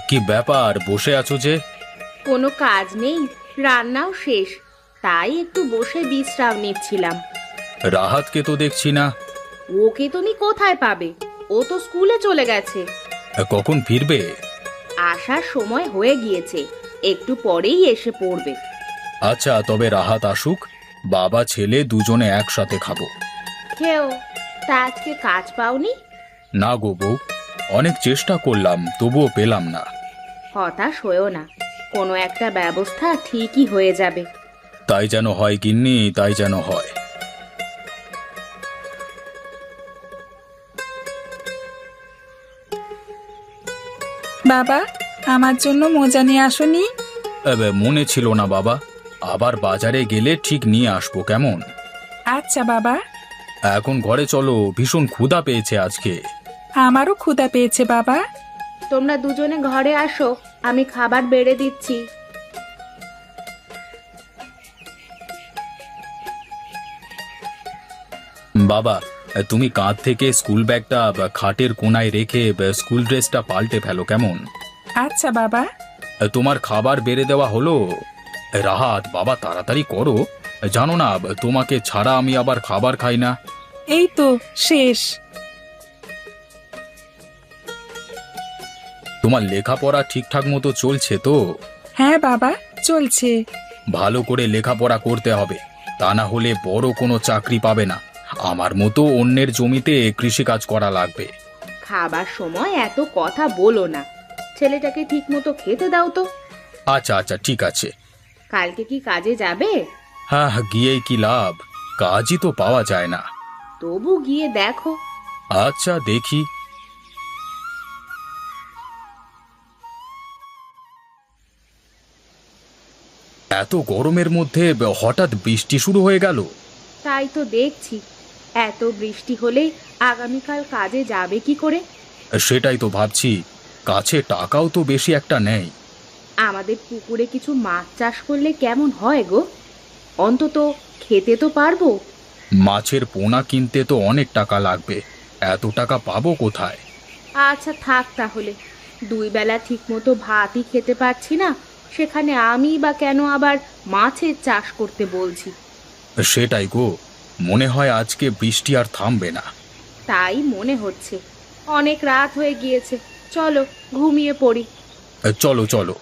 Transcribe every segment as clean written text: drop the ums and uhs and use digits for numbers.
কি ব্যাপার, বসে আছো যে? কোনো কাজ নেই, রান্নাও শেষ, তাই একটু বসে বিশ্রাম নিচ্ছিলাম। রাহাতকে তো দেখছি না। ওকে তুমি কোথায় পাবে? ও তো স্কুলে চলে গেছে। কখন ফিরবে? আসার সময় হয়ে গিয়েছে, একটু পরেই এসে পড়বে। আচ্ছা, তবে রাহাত আসুক, বাবা ছেলে দুজনে একসাথে খাবো। খেও। তা আজকে কাজ পাওনি? না গো বউ, অনেক চেষ্টা করলাম তবুও পেলাম না। হতাশ হয়েও না, কোনো একটা ব্যবস্থা ঠিকই হয়ে যাবে। তাই যেন হয় গিন্নি, তাই যেন হয়। বাবা, আমার জন্য মোজা নিয়ে আসোনি? মনে ছিল না বাবা, আবার বাজারে গেলে ঠিক নিয়ে আসবো, কেমন? আচ্ছা বাবা। এখন ঘরে চলো, ভীষণ ক্ষুধা পেয়েছে আজকে। আমারও ক্ষুধা পেয়েছে বাবা। তোমরা দুজনে ঘরে আসো, আমি খাবার বেড়ে দিচ্ছি। বাবা, তুমি কাঁধ থেকে স্কুল ব্যাগটা খাটের কোনায় রেখে স্কুল ড্রেসটা পাল্টে ফেলো, কেমন? আচ্ছা বাবা। তোমার খাবার বেড়ে দেওয়া হলো? রাহাত বাবা, তাড়াতাড়ি করো, জানো না তোমাকে ছাড়া আমি আবার খাবার খাই না। এই তো শেষ। তোমার লেখাপড়া ঠিকঠাক মতো চলছে তো? হ্যাঁ বাবা, চলছে। ভালো করে লেখাপড়া করতে হবে, তা না হলে বড় কোনো চাকরি পাবে না। আমার মতো অন্যের জমিতে কৃষিকাজ করা লাগবে। খাবার সময় এত কথা বলো না, ছেলেটাকে ঠিক মতো খেতে দাও তো। আচ্ছা আচ্ছা, ঠিক আছে। কালকে কি কাজে যাবে? হ্যাঁ, গিয়েই কি লাভ, কাজই তো পাওয়া যায় না। তবু গিয়ে দেখো। আচ্ছা, দেখি। এত গরমের মধ্যে হঠাৎ বৃষ্টি শুরু হয়ে গেল। তাই তো দেখছি, এত বৃষ্টি হলে আগামীকাল কাজে যাবে কি করে? সেটাই তো ভাবছি, কাছে টাকাও তো বেশি একটা নেই। আমাদের পুকুরে কিছু মাছ চাষ করলে কেমন হয় গো? অন্তত খেতে তো পারবো। মাছের পোনা কিনতে তো অনেক টাকা লাগবে, এত টাকা পাবো কোথায়? আচ্ছা থাক তাহলে, দুই বেলা ঠিক মতো ভাতই খেতে পারছি না, সেখানে আমি বা কেন আবার মাছের চাষ করতে বলছি? সেটাই গো, মনে হয় আজকে বৃষ্টি আর থামবে না। তাই মনে হচ্ছে। অনেক রাত হয়ে গিয়েছে, চলো ঘুমিয়ে পড়ি। চলো চলো।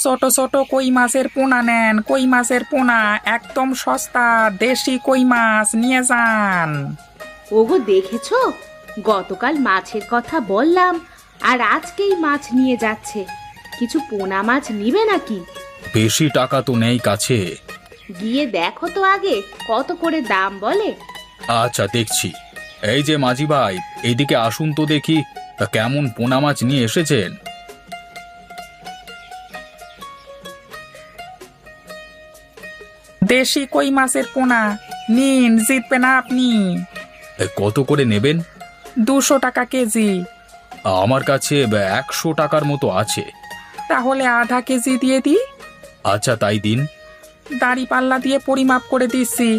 ছোট ছোট কই মাছের পোনা নেন, কই মাছের পোনা একদম সস্তা, দেশি কই মাছ নিয়ে যান। ওগো দেখেছো, গতকাল মাছের কথা বললাম আর আজকেই মাছ নিয়ে যাচ্ছে। কিছু পোনা মাছ নিবে নাকি? বেশি টাকা তো নেই কাছে। গিয়ে দেখো তো আগে কত করে দাম বলে। আচ্ছা, দেখছি। এই যে মাঝি ভাই, এইদিকে আসুন তো দেখি, তা কেমন পোনা মাছ নিয়ে এসেছেন? দেশি কই মাছের পোনা নিন, জিতবেন আপনি। কত করে নেবেন? 200 টাকা কেজি। আমার কাছে 100 টাকার মতো আছে। তাহলে আধা কেজি দিয়ে দিই। আচ্ছা, তাই দিন। দাড়ি পাল্লা দিয়ে পরিমাপ করে দিচ্ছি,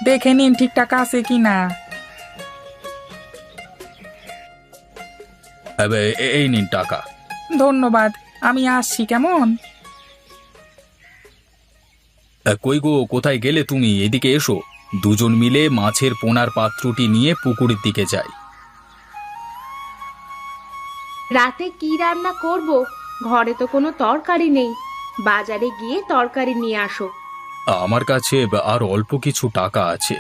দেখে নিন ঠিকঠাক আছে কিনা। এই নিন টাকা। ধন্যবাদ, আমি আসছি কেমন। কই গো, কোথায় গেলে তুমি? এদিকে এসো, দুজন মিলে মাছের পোনার পাত্রটি নিয়ে পুকুরের দিকে যাই। রাতে কি রান্না করব? ঘরে তো কোনো তরকারি নেই, বাজারে গিয়ে তরকারি নিয়ে আসো। আমার কাছে আর অল্প কিছু টাকা আছে,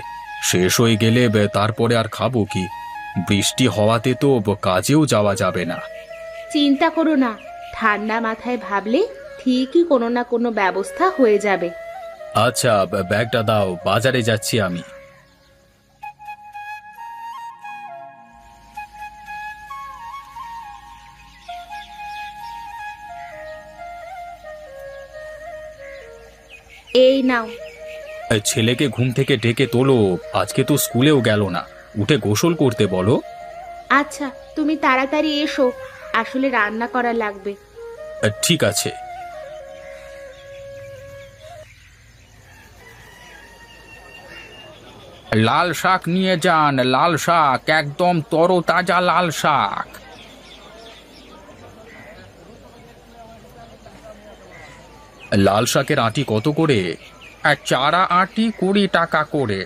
শেষ হয়ে গেলে তারপরে আর খাবো কি? বৃষ্টি হওয়াতে তো কাজেও যাওয়া যাবে না। চিন্তা করো না, ঠান্ডা মাথায় ভাবলে ঠিকই কোনো না কোনো ব্যবস্থা হয়ে যাবে। আচ্ছা, ব্যাগটা দাও, বাজারে যাচ্ছি আমি। এই নাও। ছেলেকে ঘুম থেকে ডেকে তোলো, আজকে তো স্কুলেও গেল না, উঠে গোসল করতে বলো। আচ্ছা তুমি তাড়াতাড়ি এসো, আসলে রান্না করা লাগবে। ঠিক আছে। লাল শাক নিয়ে যান, লাল শাক, একদম তরতাজা লাল শাক। লাল শাকের আঁটি কত করে? আর চারা আটি 20 টাকা করে।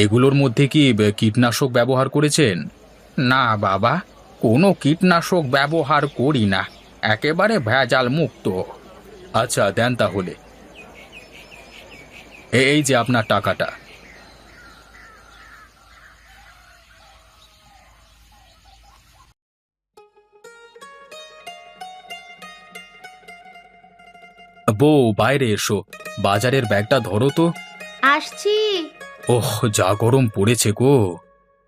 এগুলোর মধ্যে কি কীটনাশক ব্যবহার করেছেন? না বাবা, কোনো কীটনাশক ব্যবহার করি না, একেবারে ভেজাল মুক্ত। আচ্ছা দেন তাহলে। এই যে আপনার টাকাটা। বউ বাইরে এসো, বাজারের ব্যাগটা ধরো তো। আসছি। ওহ যা গরম পড়েছে গো।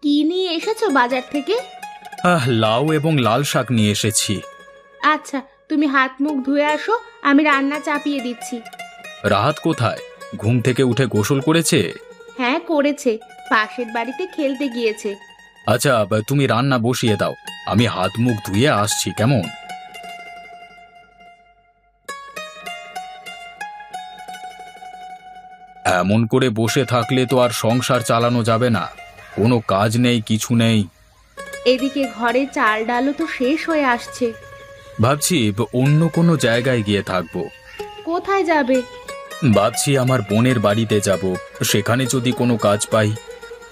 কি নিয়ে এসেছো বাজার থেকে? লাউ এবং লাল শাক নিয়ে এসেছি। আচ্ছা, তুমি হাত মুখ ধুয়ে আসো, আমি রান্না চাপিয়ে দিচ্ছি। রাহাত কোথায়? ঘুম থেকে উঠে গোসল করেছে? হ্যাঁ করেছে, পাশের বাড়িতে খেলতে গিয়েছে। আচ্ছা তুমি রান্না বসিয়ে দাও, আমি হাত মুখ ধুয়ে আসছি কেমন। এমন করে বসে থাকলে তো আর সংসার চালানো যাবে না, কোনো কাজ নেই কিছু নেই। এদিকে ঘরে চাল ডালও তো শেষ হয়ে আসছে। ভাবছি অন্য কোনো জায়গায় গিয়ে থাকবো। কোথায় যাবে? ভাবছি আমার বোনের বাড়িতে যাব, সেখানে যদি কোনো কাজ পাই।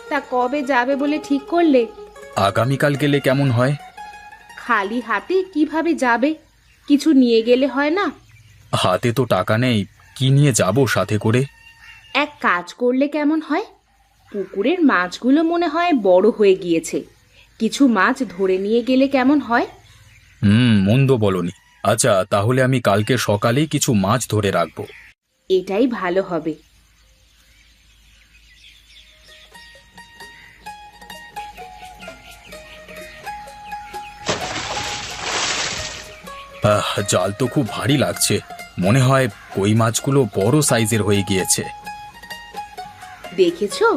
তা কবে যাবে বলে ঠিক করলে? আগামীকাল গেলে কেমন হয়? খালি হাতে কিভাবে যাবে? কিছু নিয়ে গেলে হয় না? হাতে তো টাকা নেই, কি নিয়ে যাব সাথে করে? এক কাজ করলে কেমন হয়? পুকুরের মাছগুলো মনে হয় বড় হয়ে গিয়েছে, কিছু মাছ ধরে নিয়ে গেলে কেমন হয়? মন্দ বলনি। আচ্ছা তাহলে আমি কালকে সকালেই কিছু মাছ ধরে রাখবো। এটাই ভালো হবে। জাল তো খুব ভারী লাগছে, মনে হয় কই মাছগুলো বড় সাইজের হয়ে গিয়েছে। দেখেছো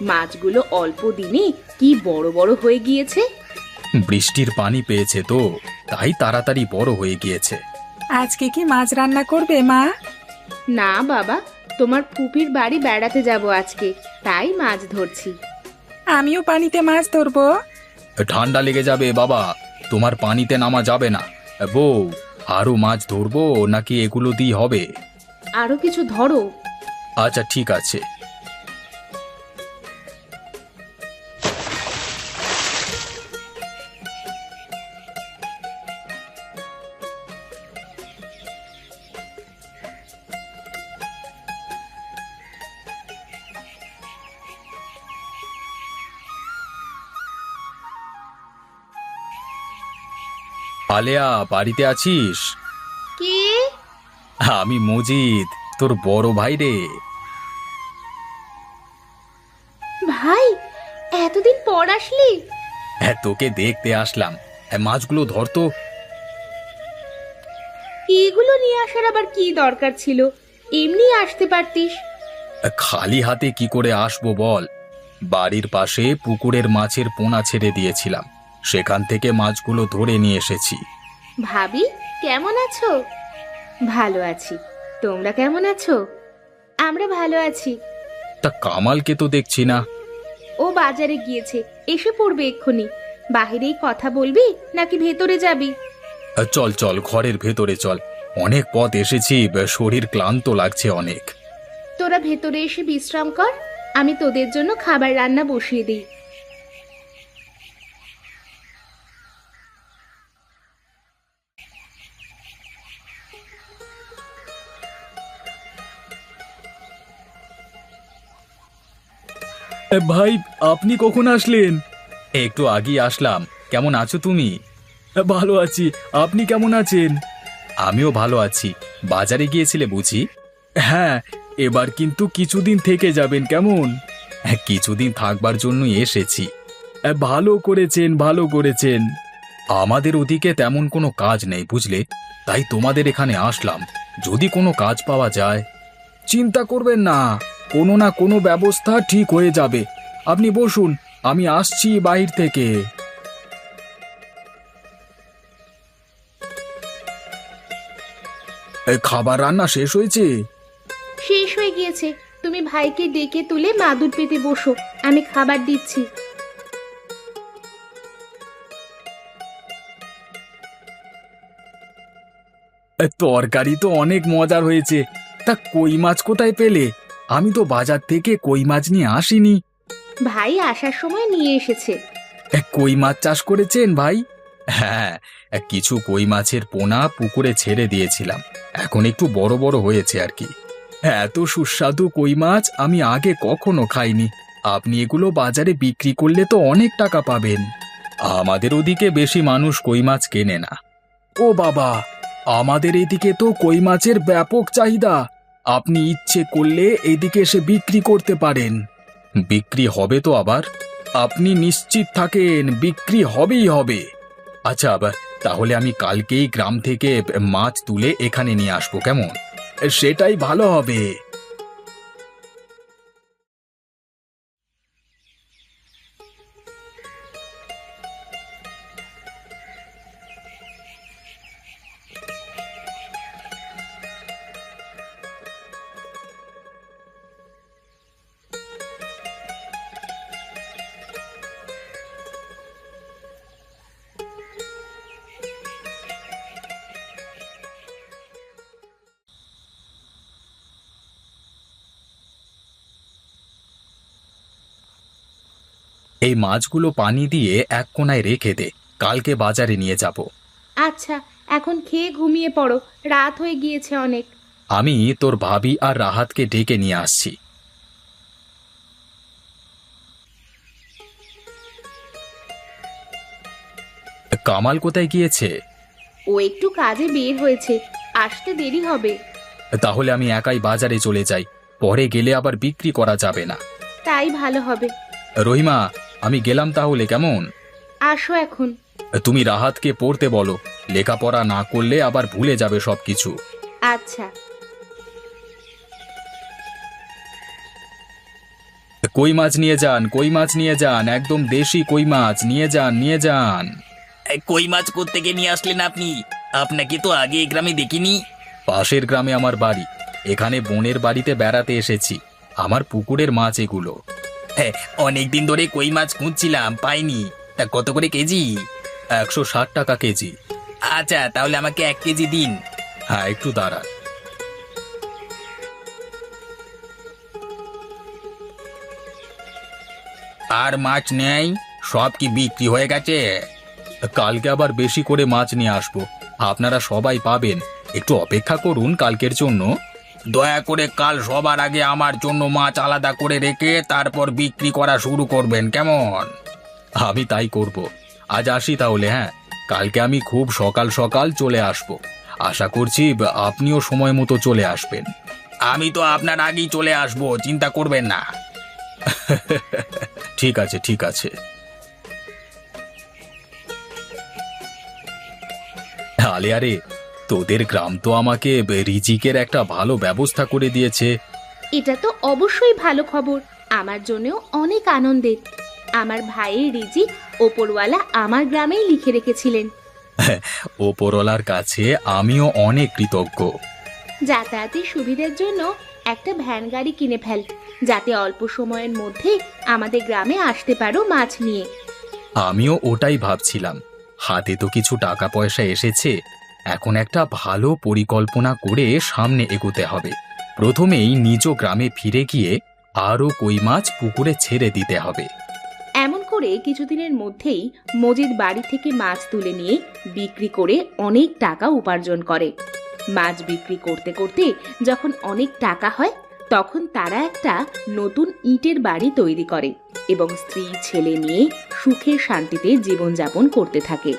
মাছগুলো অল্প দিনে কি বড় বড় হয়ে গিয়েছে? বৃষ্টির পানি পেয়েছে তো, তাই তাড়াতাড়ি বড় হয়ে গিয়েছে। আজকে কি মাছ রান্না করবে মা? না বাবা, তোমার ফুপির বাড়ি বেড়াতে যাব আজকে, তাই মাছ ধরছি। আমিও পানিতে মাছ ধরবো। ঠান্ডা লেগে যাবে বাবা, তোমার পানিতে নামা যাবে না। বউ, আরো মাছ ধরবো নাকি এগুলো দিয়ে হবে? আরো কিছু ধরো। আচ্ছা ঠিক আছে। আলেয়া, বাড়িতে আছিস? কি? আমি মজিদ, তোর বড় ভাই রে। ভাই, এতদিন পর আসলি? হ্যাঁ তোকে দেখতে আসলাম। মাছগুলো ধর তো। এগুলো নিয়ে আসার আবার কি দরকার ছিল? এমনি আসতে পারতিস। খালি হাতে কি করে আসবো বল? বাড়ির পাশে পুকুরের মাছের পোনা ছেড়ে দিয়েছিলাম, সেখান থেকে মাছগুলো ধরে নিয়ে এসেছি। ভাবি, কেমন আছো? ভালো আছি, তোমরা কেমন আছো? আমরা ভালো আছি। তা কামালকে তো দেখছি না। ও বাজারে গিয়েছে, এসে পড়বে এক্ষুনি। বাহিরেই কথা বলবি নাকি ভেতরে যাবি? চল চল ঘরের ভেতরে চল, অনেক পথ এসেছি, শরীর ক্লান্ত লাগছে অনেক। তোরা ভেতরে এসে বিশ্রাম কর, আমি তোদের জন্য খাবার রান্না বসিয়ে দিই। ভাই, আপনি কখন আসলেন? একটু আগেই আসলাম। কেমন আছো তুমি? ভালো আছি, আপনি কেমন আছেন? আমিও ভালো আছি। বাজারে গিয়েছিলে বুঝি? হ্যাঁ, এবার কিন্তু কিছুদিন থেকে যাবেন কেমন? কিছুদিন থাকবার জন্যই এসেছি। ভালো করেছেন, ভালো করেছেন। আমাদের ওদিকে তেমন কোনো কাজ নেই বুঝলে, তাই তোমাদের এখানে আসলাম, যদি কোনো কাজ পাওয়া যায়। চিন্তা করবেন না, কোনো না কোনো ব্যবস্থা ঠিক হয়ে যাবে। আপনি বসুন, আমি আসছি বাইরে থেকে। খাবার রান্না শেষ হয়েছে? শেষ হয়ে গিয়েছে, তুমি ভাইকে ডেকে তুলে মাদুর পেতে বসো, আমি খাবার দিচ্ছি। তরকারি তো অনেক মজার হয়েছে। তা কই মাছ কোথায় পেলে? আমি তো বাজার থেকে কই মাছ নিয়ে আসিনি। ভাই আসার সময় নিয়ে এসেছে। কই মাছ চাষ করেছেন ভাই? হ্যাঁ, কিছু কই মাছের পোনা পুকুরে ছেড়ে দিয়েছিলাম, এখন একটু বড় বড় হয়েছে আর কি। এত সুস্বাদু কই মাছ আমি আগে কখনো খাইনি। আপনি এগুলো বাজারে বিক্রি করলে তো অনেক টাকা পাবেন। আমাদের ওদিকে বেশি মানুষ কই মাছ কেনে না। ও বাবা, আমাদের এদিকে তো কই মাছের ব্যাপক চাহিদা। আপনি ইচ্ছে করলে এদিকে এসে বিক্রি করতে পারেন। বিক্রি হবে তো আবার? আপনি নিশ্চিত থাকেন বিক্রি হবেই হবে। আচ্ছা, আবার তাহলে আমি কালকেই গ্রাম থেকে মাছ তুলে এখানে নিয়ে আসবো, কেমন? সেটাই ভালো হবে। এই মাছগুলো পানি দিয়ে এক কোণায় রেখে দে, কালকে বাজারে নিয়ে যাব। আচ্ছা, এখন খেয়ে ঘুমিয়ে পড়ো, রাত হয়ে গিয়েছে অনেক। আমি তোর ভাবি আর রাহাতকে ডেকে নিয়ে আসছি। কামাল কোথায় গিয়েছে? ও একটু কাজে বের হয়েছে, আসতে দেরি হবে। তাহলে আমি একাই বাজারে চলে যাই, পরে গেলে আবার বিক্রি করা যাবে না। তাই ভালো হবে। রহিমা, আমি গেলাম তাহলে, কেমন? আসো এখন। তুমি রাহাতকে পড়তে বলো, লেখাপড়া না করলে আবার ভুলে যাবে সবকিছু। আচ্ছা। কই মাছ নিয়ে যান, কই মাছ নিয়ে যান, একদম দেশি কই মাছ নিয়ে যান, নিয়ে যান। কই মাছ কোত্থেকে নিয়ে আসলেন আপনি? আপনাকে তো আগে এই গ্রামে দেখিনি। পাশের গ্রামে আমার বাড়ি, এখানে বোনের বাড়িতে বেড়াতে এসেছি। আমার পুকুরের মাছ এগুলো। হ্যাঁ, অনেকদিন ধরে কই মাছ খুঁজছিলাম, পাইনি। তা কত করে কেজি? 160 টাকা কেজি। আচ্ছা, তাহলে আমাকে 1 কেজি দিন। হ্যাঁ, একটু দাঁড়ান। আর মাছ নেই? সব কি বিক্রি হয়ে গেছে? কালকে আবার বেশি করে মাছ নিয়ে আসবো, আপনারা সবাই পাবেন। একটু অপেক্ষা করুন কালকের জন্য। দয়া করে কাল সবার আগে আমার জন্য মাছ আলাদা করে রেখে তারপর বিক্রি করা শুরু করবেন, কেমন? আমি তাই করব। আজ আসি তাহলে। হ্যাঁ, কালকে আমি খুব সকাল সকাল চলে আসব। আশা করছি আপনিও সময় মতো চলে আসবেন। আমি তো আপনার আগেই চলে আসবো, চিন্তা করবেন না। ঠিক আছে, ঠিক আছে। আলে আরে, তোদের গ্রাম তো আমাকে রিজিকের একটা ভালো ব্যবস্থা করে দিয়েছে। এটা তো অবশ্যই ভালো খবর, আমার জন্যও অনেক আনন্দের। আমার ভাইয়ের রিজিক ওপরওয়ালা আমার গ্রামেই লিখে রেখেছিলেন। ওপরওয়ালার কাছে আমিও অনেক কৃতজ্ঞ। যাতায়াতের সুবিধার জন্য একটা ভ্যান গাড়ি কিনে ফেল, যাতে অল্প সময়ের মধ্যে আমাদের গ্রামে আসতে পারো মাছ নিয়ে। আমিও ওটাই ভাবছিলাম। হাতে তো কিছু টাকা পয়সা এসেছে, এখন একটা ভালো পরিকল্পনা করে সামনে এগোতে হবে। প্রথমেই নিজ গ্রামে ফিরে গিয়ে আরও কই মাছ পুকুরে ছেড়ে দিতে হবে। এমন করে কিছুদিনের মধ্যেই মজিদ বাড়ি থেকে মাছ তুলে নিয়ে বিক্রি করে অনেক টাকা উপার্জন করে। মাছ বিক্রি করতে করতে যখন অনেক টাকা হয়, তখন তারা একটা নতুন ইটের বাড়ি তৈরি করে এবং স্ত্রী ছেলে নিয়ে সুখে শান্তিতে জীবনযাপন করতে থাকে।